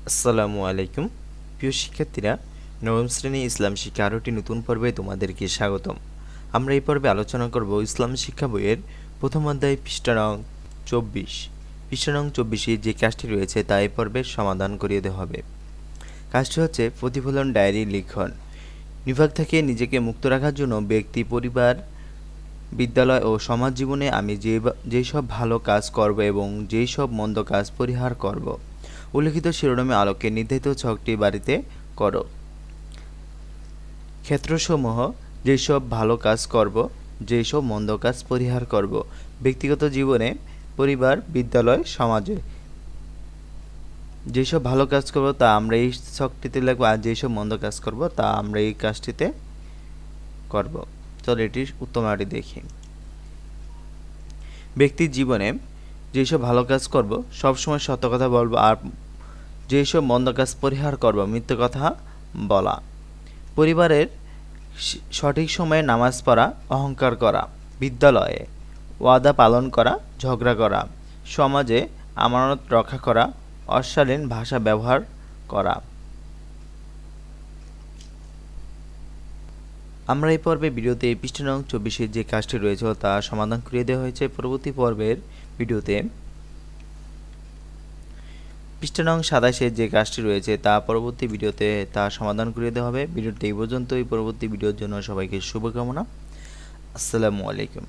আসসালামু আলাইকুম। প্রিয় শিক্ষার্থীরা, নবম শ্রেণী ইসলাম শিক্ষা আরও একটি নতুন পর্বে তোমাদেরকে স্বাগতম। আমরা এই পর্বে আলোচনা করব ইসলাম শিক্ষা বইয়ের প্রথম অধ্যায় পৃষ্ঠা নং 24। পৃষ্ঠা নং 24 যে কাজটি রয়েছে তা এই পর্বের সমাধান করিয়ে দেওয়া হবে। কাজটি হচ্ছে প্রতিফলন ডায়েরি লিখন। বিভাগ থেকে নিজেকে মুক্ত রাখার জন্য ব্যক্তি, পরিবার, বিদ্যালয় ও সমাজ জীবনে আমি যেই সব ভালো কাজ করব এবং যেই সব মন্দ কাজ পরিহার করব, উল্লিখিত শিরোনামে আলোকে নির্ধারিত ছকটি বাড়িতে করো। ক্ষেত্রসমূহ: যেসব ভালো কাজ করব, যেসব মন্দ কাজ পরিহার করব, ব্যক্তিগত জীবনে, পরিবার, বিদ্যালয়, সমাজে। যেসব ভালো কাজ করব তা আমরা এই ছকটিতে লিখব, আর যেসব মন্দ কাজ করব তা আমরা এই কাজটিতে করব। চলো এটির উত্তরটি দেখি। ব্যক্তির জীবনে যেসব ভালো কাজ করব সবসময় সত্য কথা বলবো, আর যেসব মন্দ কাজ পরিহার করব মিথ্যে কথা বলা। পরিবারের সঠিক সময়ে নামাজ পড়া, অহংকার করা। বিদ্যালয়ে ওয়াদা পালন করা, ঝগড়া করা। সমাজে আমানত রক্ষা করা, অশালীন ভাষা ব্যবহার করা। আমরা এই পর্বে ভিডিওতে এই পৃষ্ঠা নং 24 যে কাজটি রয়েছে তা সমাধান করিয়ে দেওয়া হয়েছে। পরবর্তী পর্বের ভিডিওতে পৃষ্ঠা নং 27 যে কাজটি রয়েছে তা পরবর্তী ভিডিওতে তা সমাধান করিয়ে দেওয়া হবে। ভিডিওটি এই পর্যন্তই। পরবর্তী ভিডিওর জন্য সবাইকে শুভকামনা। আসসালামু আলাইকুম।